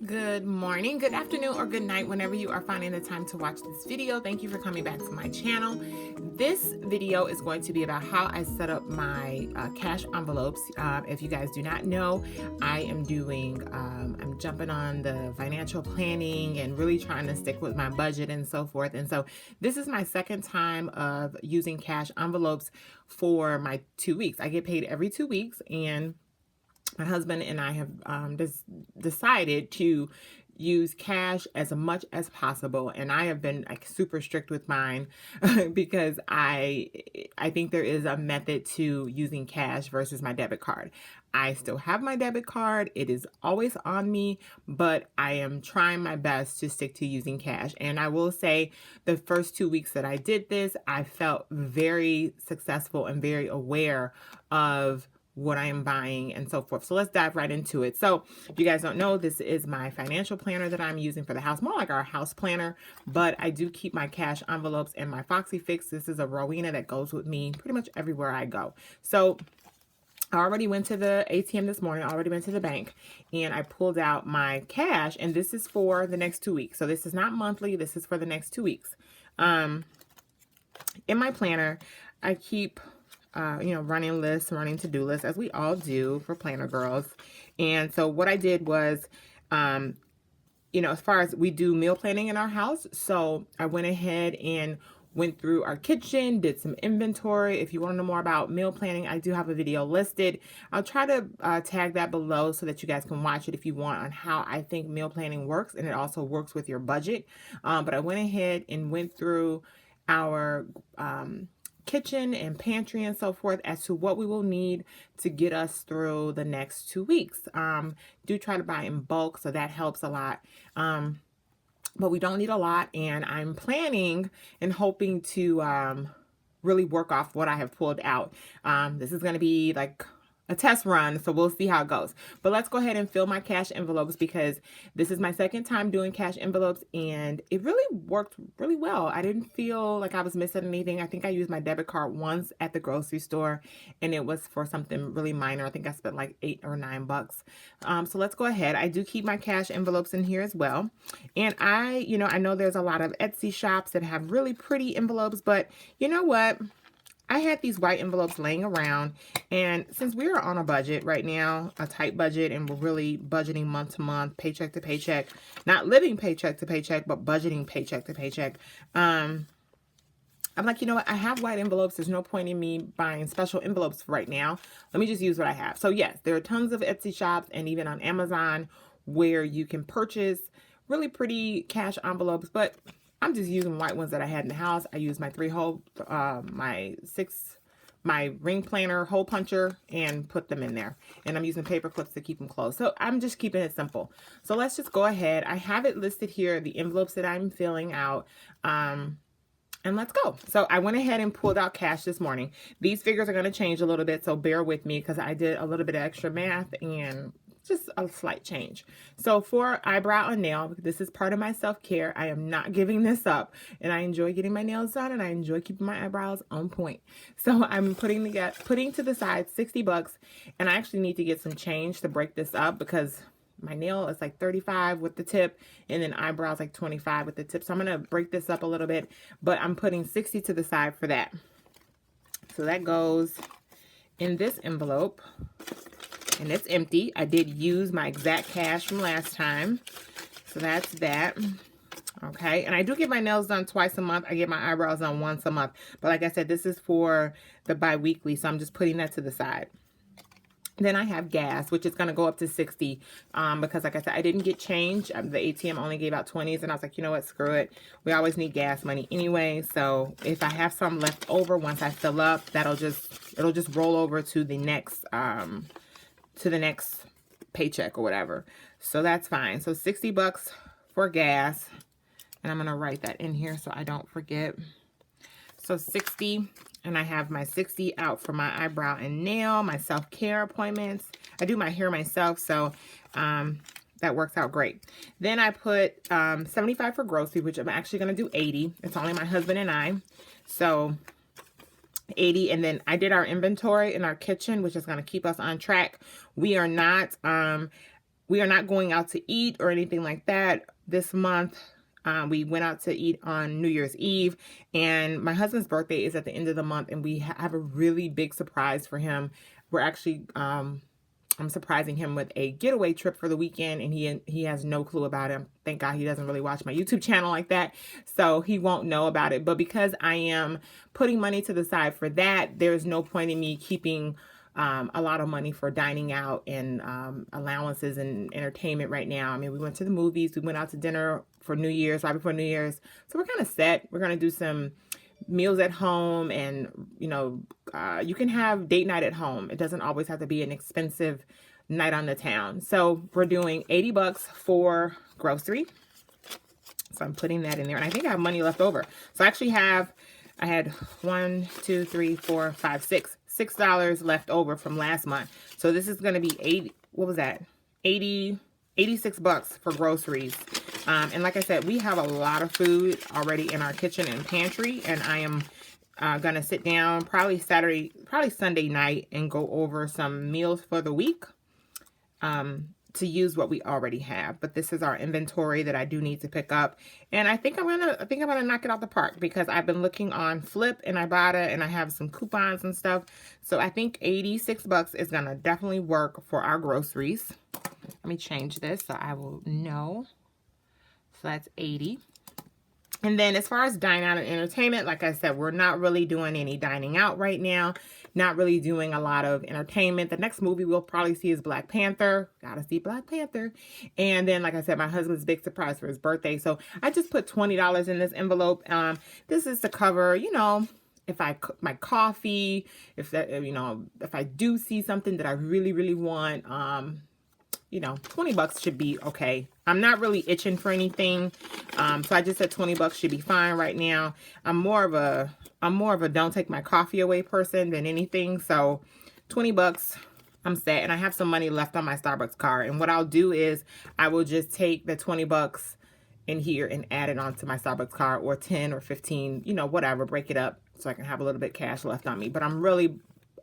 Good morning, good afternoon, or good night whenever you are finding the time to watch this video. Thank you for coming back to my channel. This video is going to be about how I set up my cash envelopes. If you guys do not know, I am I'm jumping on the financial planning and really trying to stick with my budget and so forth. And so this is my second time of using cash envelopes for my 2 weeks. I get paid every 2 weeks, and my husband and I have decided to use cash as much as possible, and I have been like super strict with mine because I think there is a method to using cash versus my debit card. I still have my debit card. It is always on me, but I am trying my best to stick to using cash. And I will say the first 2 weeks that I did this, I felt very successful and very aware of what I am buying and so forth. So let's dive right into it. So if you guys don't know, this is my financial planner that I'm using for the house, more like our house planner, but I do keep my cash envelopes and my Foxy Fix. This is a Rowena that goes with me pretty much everywhere I go. So I already went to the ATM this morning. I already went to the bank, and I pulled out my cash, and this is for the next 2 weeks. So this is not monthly. This is for the next 2 weeks. In my planner, I keep running lists, running to-do lists, as we all do for planner girls. And so what I did was, as far as we do meal planning in our house, so I went ahead and went through our kitchen, did some inventory. If you want to know more about meal planning, I do have a video listed. I'll try to tag that below so that you guys can watch it if you want, on how I think meal planning works, and it also works with your budget. But I went ahead and went through our kitchen and pantry and so forth as to what we will need to get us through the next 2 weeks. Do try to buy in bulk, so that helps a lot. But we don't need a lot, and I'm planning and hoping to really work off what I have pulled out. This is going to be like a test run, so we'll see how it goes. But let's go ahead and fill my cash envelopes, because this is my second time doing cash envelopes, and it really worked really well. I didn't feel like I was missing anything. I think I used my debit card once at the grocery store, and it was for something really minor. I think I spent like $8 or $9. So let's go ahead. I do keep my cash envelopes in here as well. And I know there's a lot of Etsy shops that have really pretty envelopes, but you know what? I had these white envelopes laying around, and since we are on a budget right now, a tight budget, and we're really budgeting month to month, paycheck to paycheck, not living paycheck to paycheck, but budgeting paycheck to paycheck, I'm like, you know what? I have white envelopes. There's no point in me buying special envelopes right now. Let me just use what I have. So yes, there are tons of Etsy shops and even on Amazon where you can purchase really pretty cash envelopes, but I'm just using white ones that I had in the house. I use my my ring planner hole puncher and put them in there. And I'm using paper clips to keep them closed. So I'm just keeping it simple. So let's just go ahead. I have it listed here, the envelopes that I'm filling out. And let's go. So I went ahead and pulled out cash this morning. These figures are going to change a little bit, so bear with me because I did a little bit of extra math and just a slight change. So for eyebrow and nail, this is part of my self-care. I am not giving this up, and I enjoy getting my nails done, and I enjoy keeping my eyebrows on point. So I'm putting to the side $60, and I actually need to get some change to break this up because my nail is like 35 with the tip, and then eyebrows like 25 with the tip. So I'm going to break this up a little bit, but I'm putting 60 to the side for that. So that goes in this envelope, and it's empty. I did use my exact cash from last time. So that's that. Okay, and I do get my nails done twice a month. I get my eyebrows done once a month. But like I said, this is for the bi-weekly, so I'm just putting that to the side. Then I have gas, which is going to go up to 60 because, like I said, I didn't get change. The ATM only gave out 20s, and I was like, you know what, screw it. We always need gas money anyway. So if I have some left over, once I fill up, it'll just roll over to the next paycheck or whatever. So that's fine. So $60 for gas, and I'm going to write that in here so I don't forget. So 60. And I have my 60 out for my eyebrow and nail, my self-care appointments. I do my hair myself, so that works out great. Then I put 75 for grocery, which I'm actually going to do 80. It's only my husband and I. So 80. And then I did our inventory in our kitchen, which is going to keep us on track. We are not we are not going out to eat or anything like that this month. We went out to eat on New Year's Eve, and my husband's birthday is at the end of the month, and we have a really big surprise for him. We're actually, I'm surprising him with a getaway trip for the weekend, and he has no clue about it. Thank God he doesn't really watch my YouTube channel like that, so he won't know about it. But because I am putting money to the side for that, there's no point in me keeping a lot of money for dining out and allowances and entertainment right now. I mean, we went to the movies, we went out to dinner for New Year's, right before New Year's. So we're kind of set. We're going to do some meals at home, and, you know, you can have date night at home. It doesn't always have to be an expensive night on the town. So we're doing 80 bucks for grocery. So I'm putting that in there, and I think I have money left over. So I actually have, I had $6 left over from last month. So this is going to be 80, what was that? 86 bucks for groceries. And like I said, we have a lot of food already in our kitchen and pantry, and I am going to sit down probably Sunday night and go over some meals for the week to use what we already have. But this is our inventory that I do need to pick up, and I think I'm gonna knock it out the park, because I've been looking on Flip and Ibotta, and I have some coupons and stuff. So I think 86 bucks is gonna definitely work for our groceries. Let me change this so I will know. So that's 80. And then as far as dine out and entertainment, like I said, we're not really doing any dining out right now. Not really doing a lot of entertainment. The next movie we'll probably see is Black Panther. Gotta see Black Panther. And then, like I said, my husband's big surprise for his birthday. So I just put $20 in this envelope. This is to cover, you know, if I cook my coffee, if that, you know, if I do see something that I really, really want, you know, 20 bucks should be okay. I'm not really itching for anything. So I just said 20 bucks should be fine right now. I'm more of a don't take my coffee away person than anything. So 20 bucks, I'm set. And I have some money left on my Starbucks card. And what I'll do is I will just take the 20 bucks in here and add it onto my Starbucks card, or 10 or 15, you know, whatever, break it up so I can have a little bit of cash left on me. But I'm really,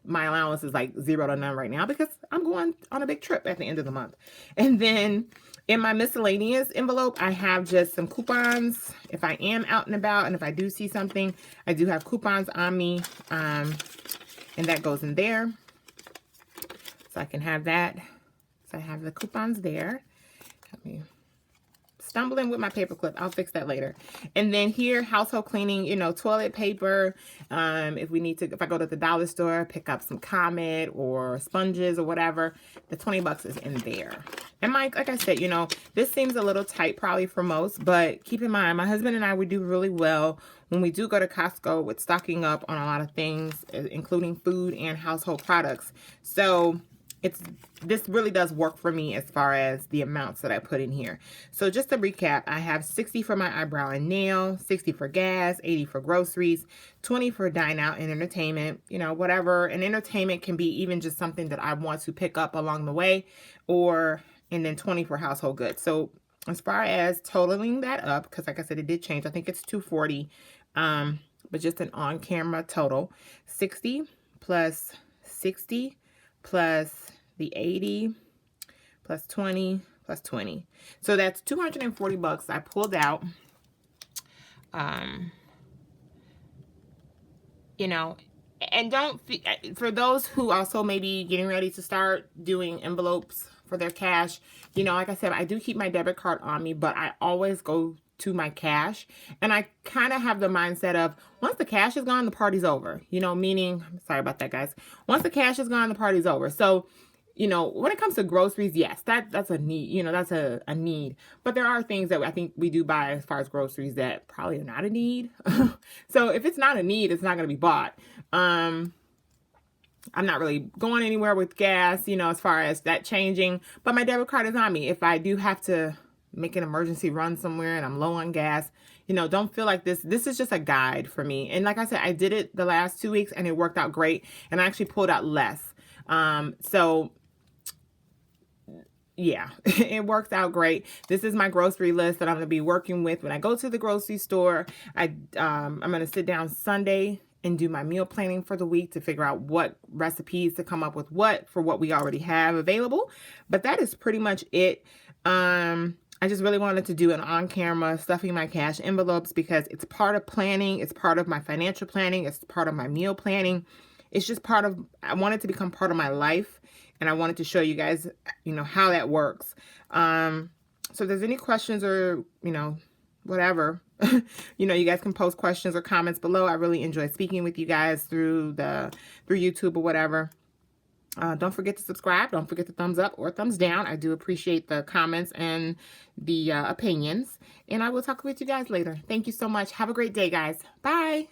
my allowance is like 0 to none right now, because I'm going on a big trip at the end of the month. And then in my miscellaneous envelope, I have just some coupons. If I am out and about, and if I do see something, I do have coupons on me. And that goes in there. So I can have that. So I have the coupons there. Let me stumbling with my paperclip. I'll fix that later. And then here, household cleaning, you know, toilet paper. If we need to, if I go to the dollar store, pick up some Comet or sponges or whatever, the 20 bucks is in there. And like I said, you know, this seems a little tight probably for most, but keep in mind, my husband and I would do really well when we do go to Costco with stocking up on a lot of things, including food and household products. So this really does work for me as far as the amounts that I put in here. So just to recap, I have 60 for my eyebrow and nail, 60 for gas, 80 for groceries, 20 for dine out and entertainment, you know, whatever. And entertainment can be even just something that I want to pick up along the way, and then 20 for household goods. So as far as totaling that up, because like I said, it did change. I think it's 240, but just an on-camera total. 60 plus 60 plus the 80 plus 20 plus 20. So that's 240 bucks I pulled out. You know, and for those who also may be getting ready to start doing envelopes for their cash, you know, like I said, I do keep my debit card on me, but I always go to my cash, and I kind of have the mindset of, once the cash is gone, the party's over, you know, meaning, sorry about that, guys. Once the cash is gone, the party's over. So, you know, when it comes to groceries, yes, that's a need, you know, that's a need. But there are things that I think we do buy as far as groceries that probably are not a need. So if it's not a need, it's not going to be bought. I'm not really going anywhere with gas, you know, as far as that changing, but my debit card is on me. If I do have to make an emergency run somewhere and I'm low on gas, you know, don't feel like this is just a guide for me. And like I said, I did it the last 2 weeks and it worked out great, and I actually pulled out less. So yeah, it works out great. This is my grocery list that I'm going to be working with when I go to the grocery store. I'm going to sit down Sunday and do my meal planning for the week to figure out what recipes to come up with what for what we already have available. But that is pretty much it. I just really wanted to do an on-camera stuffing my cash envelopes because it's part of planning. It's part of my financial planning. It's part of my meal planning. It's just part of, I want it to become part of my life. And I wanted to show you guys, how that works. So if there's any questions or, whatever, you guys can post questions or comments below. I really enjoy speaking with you guys through YouTube or whatever. Don't forget to subscribe. Don't forget the thumbs up or thumbs down. I do appreciate the comments and the opinions. And I will talk with you guys later. Thank you so much. Have a great day, guys. Bye.